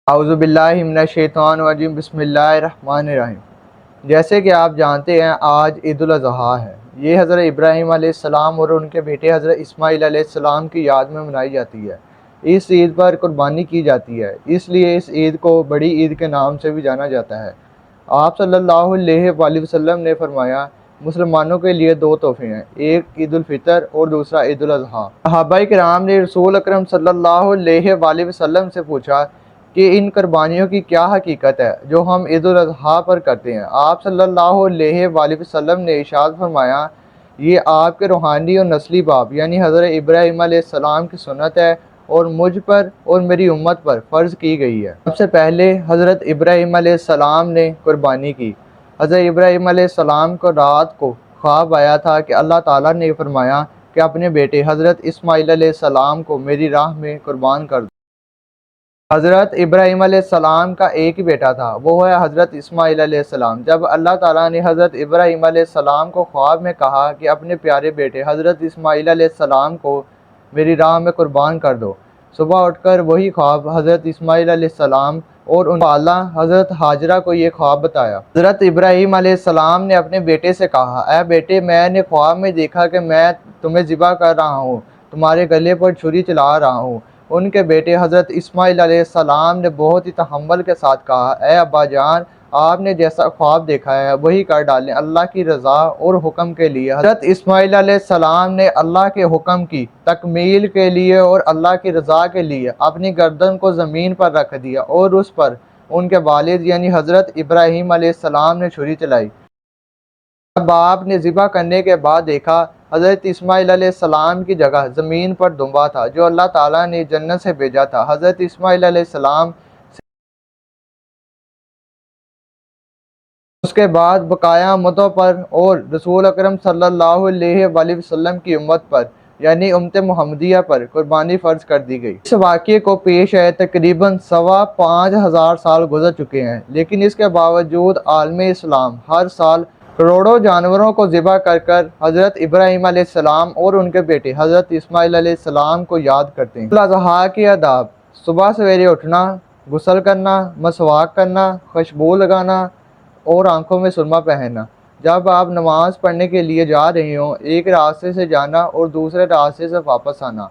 اعوذ باللہ من الشیطان الرجیم بسم اللہ الرحمن الرحیم۔ جیسے کہ آپ جانتے ہیں آج عید الاضحیٰ ہے۔ یہ حضرت ابراہیم علیہ السلام اور ان کے بیٹے حضرت اسماعیل علیہ السلام کی یاد میں منائی جاتی ہے۔ اس عید پر قربانی کی جاتی ہے، اس لیے اس عید کو بڑی عید کے نام سے بھی جانا جاتا ہے۔ آپ صلی اللہ علیہ وآلہ وسلم نے فرمایا، مسلمانوں کے لیے دو تحفے ہیں، ایک عید الفطر اور دوسرا عید الاضحیٰ۔ صحابہ کرام نے رسول اکرم صلی اللہ علیہ وآلہ وسلم سے پوچھا کہ ان قربانیوں کی کیا حقیقت ہے جو ہم عید الاضحیٰ پر کرتے ہیں؟ آپ صلی اللہ علیہ وآلہ وسلم نے ارشاد فرمایا، یہ آپ کے روحانی اور نسلی باپ یعنی حضرت ابراہیم علیہ السلام کی سنت ہے اور مجھ پر اور میری امت پر فرض کی گئی ہے۔ سب سے پہلے حضرت ابراہیم علیہ السلام نے قربانی کی۔ حضرت ابراہیم علیہ السلام کو رات کو خواب آیا تھا کہ اللہ تعالیٰ نے فرمایا کہ اپنے بیٹے حضرت اسماعیل علیہ السلام کو میری راہ میں قربان کر دو۔ حضرت ابراہیم علیہ السلام کا ایک ہی بیٹا تھا، وہ ہے حضرت اسماعیل علیہ السلام۔ جب اللہ تعالیٰ نے حضرت ابراہیم علیہ السلام کو خواب میں کہا کہ اپنے پیارے بیٹے حضرت اسماعیل علیہ السلام کو میری راہ میں قربان کر دو، صبح اٹھ کر وہی خواب حضرت اسماعیل علیہ السلام اور ان والدہ حضرت ہاجرہ کو یہ خواب بتایا۔ حضرت ابراہیم علیہ السلام نے اپنے بیٹے سے کہا، اے بیٹے، میں نے خواب میں دیکھا کہ میں تمہیں ذبح کر رہا ہوں، تمہارے گلے پر چھری چلا رہا ہوں۔ ان کے بیٹے حضرت اسماعیل علیہ السلام نے بہت ہی تحمل کے ساتھ کہا، اے ابا جان، آپ نے جیسا خواب دیکھا ہے وہی کر ڈالیں، اللہ کی رضا اور حکم کے لیے۔ حضرت اسماعیل علیہ السلام نے اللہ کے حکم کی تکمیل کے لیے اور اللہ کی رضا کے لیے اپنی گردن کو زمین پر رکھ دیا اور اس پر ان کے والد یعنی حضرت ابراہیم علیہ السلام نے چھری چلائی۔ جب آپ نے ذبح کرنے کے بعد دیکھا، حضرت اسماعیل علیہ السلام کی جگہ زمین پر دمبا تھا جو اللہ تعالیٰ نے جنت سے بھیجا تھا۔ حضرت اسماعیل علیہ السلام اس کے بعد بقایا امتوں پر اور رسول اکرم صلی اللہ علیہ وآلہ وسلم کی امت پر یعنی امت محمدیہ پر قربانی فرض کر دی گئی۔ اس واقعے کو پیش ہے تقریباً 5,2500 سال گزر چکے ہیں، لیکن اس کے باوجود عالم اسلام ہر سال کروڑوں جانوروں کو ذبح کر کر حضرت ابراہیم علیہ السلام اور ان کے بیٹے حضرت اسماعیل علیہ السلام کو یاد کرتے ہیں۔ عید الاضحیٰ کے آداب: صبح سویرے اٹھنا، غسل کرنا، مسواک کرنا، خوشبو لگانا اور آنکھوں میں سرما پہننا۔ جب آپ نماز پڑھنے کے لیے جا رہے ہوں، ایک راستے سے جانا اور دوسرے راستے سے واپس آنا۔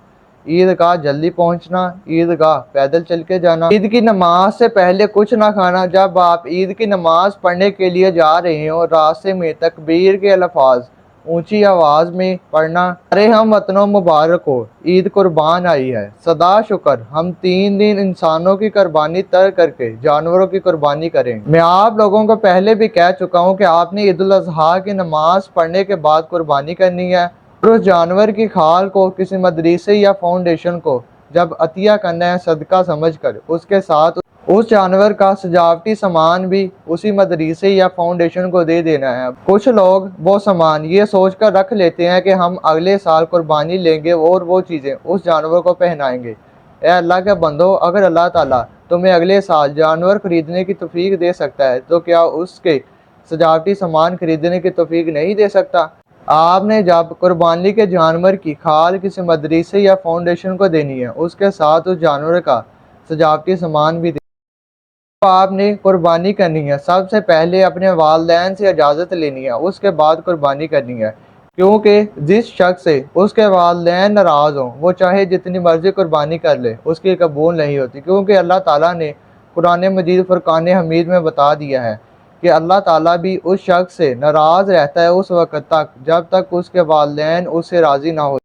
عیدگاہ جلدی پہنچنا، عیدگاہ پیدل چل کے جانا۔ عید کی نماز سے پہلے کچھ نہ کھانا۔ جب آپ عید کی نماز پڑھنے کے لیے جا رہے ہوں، راستے میں تکبیر کے الفاظ اونچی آواز میں پڑھنا۔ ارے ہم وطنوں مبارک ہو، عید قربان آئی ہے، سدا شکر ہم 3 دن انسانوں کی قربانی ترک کر کے جانوروں کی قربانی کریں۔ میں آپ لوگوں کو پہلے بھی کہہ چکا ہوں کہ آپ نے عید الاضحیٰ کی نماز پڑھنے کے بعد قربانی کرنی ہے اور اس جانور کی کھال کو کسی مدرسے یا فاؤنڈیشن کو جب عطیہ کرنا ہے صدقہ سمجھ کر اس کے ساتھ اس جانور کا سجاوٹی سامان بھی اسی مدرسے یا فاؤنڈیشن کو دے دینا ہے۔ کچھ لوگ وہ سامان یہ سوچ کر رکھ لیتے ہیں کہ ہم اگلے سال قربانی لیں گے اور وہ چیزیں اس جانور کو پہنائیں گے۔ اے اللہ کے بندو، اگر اللہ تعالیٰ تمہیں اگلے سال جانور خریدنے کی توفیق دے سکتا ہے تو کیا اس کے سجاوٹی سامان خریدنے کی توفیق نہیں دے سکتا؟ آپ نے جب قربانی کے جانور کی کھال کسی مدرسے یا فاؤنڈیشن کو دینی ہے، اس کے ساتھ اس جانور کا سجاوٹی سامان بھی آپ نے قربانی کرنی ہے، سب سے پہلے اپنے والدین سے اجازت لینی ہے، اس کے بعد قربانی کرنی ہے، کیونکہ جس شخص سے اس کے والدین ناراض ہوں وہ چاہے جتنی مرضی قربانی کر لے اس کی قبول نہیں ہوتی، کیونکہ اللہ تعالیٰ نے قرآن مجید فرقان حمید میں بتا دیا ہے کہ اللہ تعالیٰ بھی اس شخص سے ناراض رہتا ہے اس وقت تک جب تک اس کے والدین اس سے راضی نہ ہو